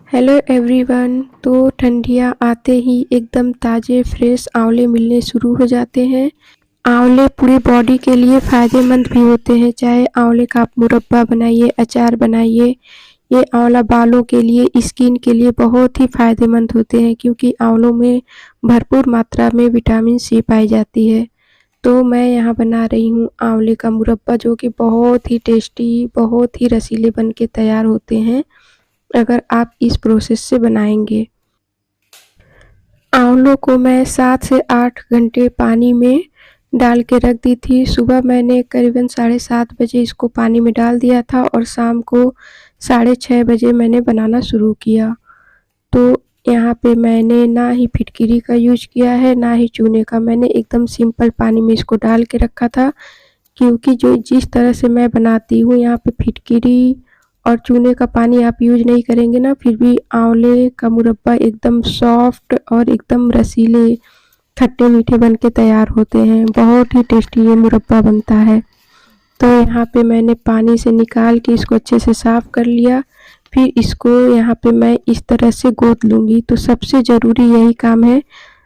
Hello everyone. तो ठंडियाँ आते ही एकदम ताज़े फ्रेश आंवले मिलने शुरू हो जाते हैं। आंवले पूरी बॉडी के लिए फ़ायदेमंद भी होते हैं। चाहे आंवले का आप मुरब्बा बनाइए, अचार बनाइए। ये आंवला बालों के लिए, स्किन के लिए बहुत ही फ़ायदेमंद होते हैं क्योंकि आंवलों में भरपूर मात्रा में विटामिन सी पाई जाती है। तो मैं यहाँ बना रही हूँ आंवले का मुरब्बा, जो कि बहुत ही टेस्टी, बहुत ही रसीले बन के तैयार होते हैं अगर आप इस प्रोसेस से बनाएंगे। आंवलों को मैं 7 से 8 घंटे पानी में डाल के रख दी थी। सुबह मैंने करीबन 7:30 बजे इसको पानी में डाल दिया था और शाम को 6:30 बजे मैंने बनाना शुरू किया। तो यहाँ पे मैंने ना ही फिटकिरी का यूज किया है, ना ही चूने का। मैंने एकदम सिंपल पानी में इसको डाल के रखा था क्योंकि जिस तरह से मैं बनाती हूँ, यहाँ पे फिटकिरी और चूने का पानी आप यूज नहीं करेंगे ना, फिर भी आंवले का मुरब्बा एकदम सॉफ्ट और एकदम रसीले, खट्टे मीठे बन के तैयार होते हैं। बहुत ही टेस्टी ये मुरब्बा बनता है। तो यहाँ पे मैंने पानी से निकाल के इसको अच्छे से साफ़ कर लिया। फिर इसको यहाँ पे मैं इस तरह से गोद लूँगी। तो सबसे ज़रूरी यही काम है,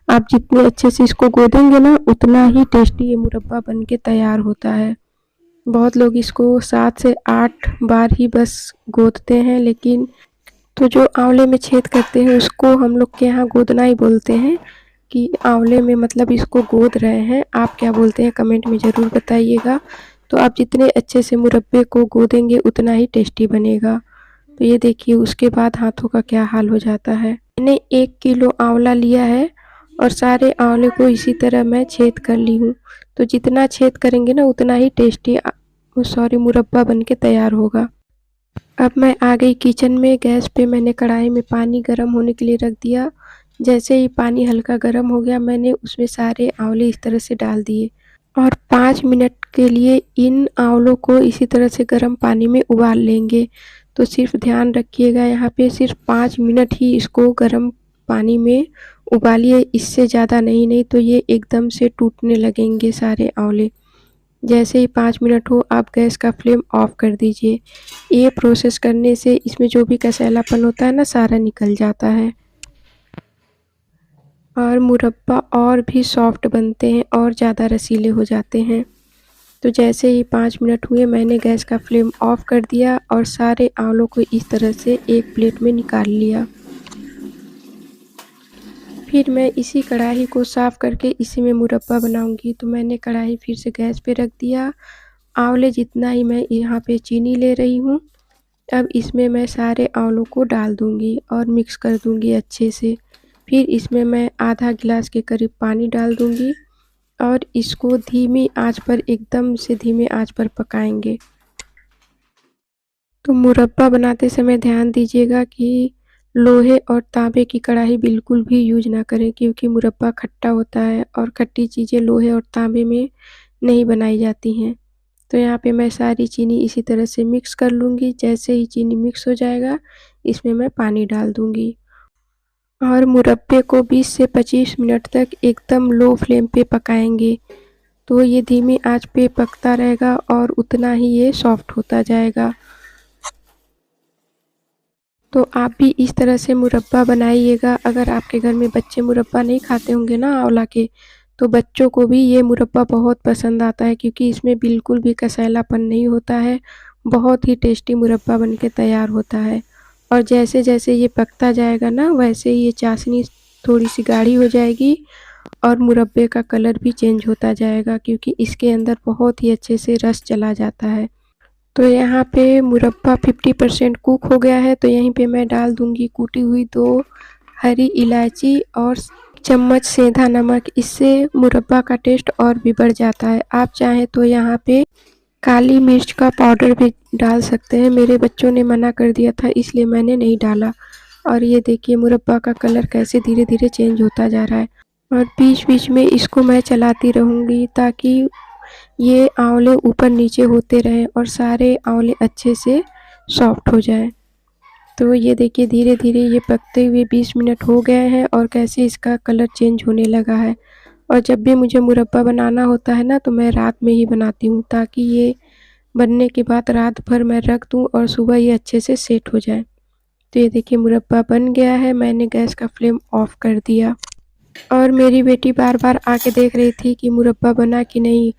आप जितने अच्छे से इसको गोदेंगे ना, उतना ही टेस्टी ये मुरब्बा बन के तैयार होता है। बहुत लोग इसको 7 से 8 बार ही बस गोदते हैं, लेकिन तो जो आंवले में छेद करते हैं उसको हम लोग के यहाँ गोदना ही बोलते हैं कि आंवले में मतलब इसको गोद रहे हैं। आप क्या बोलते हैं कमेंट में ज़रूर बताइएगा। तो आप जितने अच्छे से मुरब्बे को गोदेंगे उतना ही टेस्टी बनेगा। तो ये देखिए उसके बाद हाथों का क्या हाल हो जाता है। मैंने 1 किलो आंवला लिया है और सारे आंवले को इसी तरह मैं छेद कर ली हूँ। तो जितना छेद करेंगे ना उतना ही टेस्टी मुरब्बा बन के तैयार होगा। अब मैं आ गई किचन में। गैस पे मैंने कढ़ाई में पानी गर्म होने के लिए रख दिया। जैसे ही पानी हल्का गर्म हो गया, मैंने उसमें सारे आंवले इस तरह से डाल दिए और 5 मिनट के लिए इन आंवलों को इसी तरह से गर्म पानी में उबाल लेंगे। तो सिर्फ ध्यान रखिएगा, यहाँ पे सिर्फ 5 मिनट ही इसको गर्म पानी में उबालिए, इससे ज़्यादा नहीं तो ये एकदम से टूटने लगेंगे सारे आंवले। जैसे ही 5 मिनट हो, आप गैस का फ्लेम ऑफ कर दीजिए। ये प्रोसेस करने से इसमें जो भी कसैलापन होता है ना, सारा निकल जाता है और मुरब्बा और भी सॉफ्ट बनते हैं और ज़्यादा रसीले हो जाते हैं। तो जैसे ही 5 मिनट हुए, मैंने गैस का फ्लेम ऑफ कर दिया और सारे आंवलों को इस तरह से एक प्लेट में निकाल लिया। फिर मैं इसी कढ़ाई को साफ़ करके इसी में मुरब्बा बनाऊंगी। तो मैंने कढ़ाई फिर से गैस पे रख दिया। आंवले जितना ही मैं यहाँ पे चीनी ले रही हूँ। अब इसमें मैं सारे आंवलों को डाल दूँगी और मिक्स कर दूँगी अच्छे से। फिर इसमें मैं आधा गिलास के करीब पानी डाल दूँगी और इसको धीमी आंच पर, एकदम से धीमे आंच पर पकाएंगे। तो मुरब्बा बनाते समय ध्यान दीजिएगा कि लोहे और तांबे की कढ़ाई बिल्कुल भी यूज ना करें, क्योंकि मुरब्बा खट्टा होता है और खट्टी चीज़ें लोहे और तांबे में नहीं बनाई जाती हैं। तो यहाँ पे मैं सारी चीनी इसी तरह से मिक्स कर लूँगी। जैसे ही चीनी मिक्स हो जाएगा, इसमें मैं पानी डाल दूँगी और मुरब्बे को 20 से 25 मिनट तक एकदम लो फ्लेम पे पकाएंगे। तो ये धीमी आंच पे पकता रहेगा और उतना ही ये सॉफ्ट होता जाएगा। तो आप भी इस तरह से मुरब्बा बनाइएगा। अगर आपके घर में बच्चे मुरब्बा नहीं खाते होंगे ना आंवला के, तो बच्चों को भी ये मुरब्बा बहुत पसंद आता है क्योंकि इसमें बिल्कुल भी कसैलापन नहीं होता है। बहुत ही टेस्टी मुरब्बा बन के तैयार होता है और जैसे जैसे ये पकता जाएगा ना, वैसे ही ये चाशनी थोड़ी सी गाढ़ी हो जाएगी और मुरब्बे का कलर भी चेंज होता जाएगा क्योंकि इसके अंदर बहुत ही अच्छे से रस चला जाता है। तो यहाँ पे मुरब्बा 50% कुक हो गया है। तो यहीं पे मैं डाल दूँगी कूटी हुई 2 हरी इलायची और चम्मच सेंधा नमक। इससे मुरब्बा का टेस्ट और भी बढ़ जाता है। आप चाहें तो यहाँ पे काली मिर्च का पाउडर भी डाल सकते हैं। मेरे बच्चों ने मना कर दिया था, इसलिए मैंने नहीं डाला। और ये देखिए मुरब्बा का कलर कैसे धीरे धीरे चेंज होता जा रहा है और बीच बीच में इसको मैं चलाती रहूँगी ताकि ये आंवले ऊपर नीचे होते रहें और सारे आंवले अच्छे से सॉफ्ट हो जाएं। तो ये देखिए धीरे धीरे ये पकते हुए 20 मिनट हो गए हैं और कैसे इसका कलर चेंज होने लगा है। और जब भी मुझे मुरब्बा बनाना होता है ना, तो मैं रात में ही बनाती हूँ ताकि ये बनने के बाद रात भर मैं रख दूँ और सुबह ये अच्छे से सेट हो जाए। तो ये देखिए मुरब्बा बन गया है, मैंने गैस का फ्लेम ऑफ कर दिया और मेरी बेटी बार-बार आके देख रही थी कि मुरब्बा बना कि नहीं।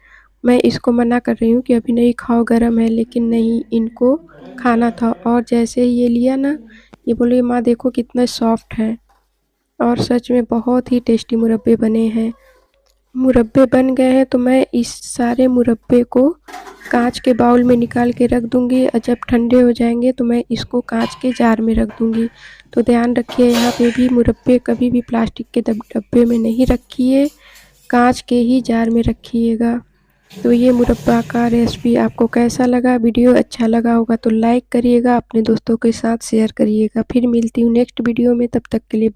मैं इसको मना कर रही हूँ कि अभी नहीं खाओ, गरम है, लेकिन नहीं, इनको खाना था और जैसे ही ये लिया ना, ये बोली माँ देखो कितना सॉफ्ट है और सच में बहुत ही टेस्टी मुरब्बे बने हैं। मुरब्बे बन गए हैं तो मैं इस सारे मुरब्बे को काँच के बाउल में निकाल के रख दूँगी और जब ठंडे हो जाएँगे तो मैं इसको काँच के जार में रख दूँगी। तो ध्यान रखिए यहाँ पे भी मुरब्बे कभी भी प्लास्टिक के डब्बे में नहीं रखिए, काँच के ही जार में रखिएगा। तो ये मुरब्बा का रेसिपी आपको कैसा लगा? वीडियो अच्छा लगा होगा तो लाइक करिएगा, अपने दोस्तों के साथ शेयर करिएगा। फिर मिलती हूँ नेक्स्ट वीडियो में, तब तक के लिए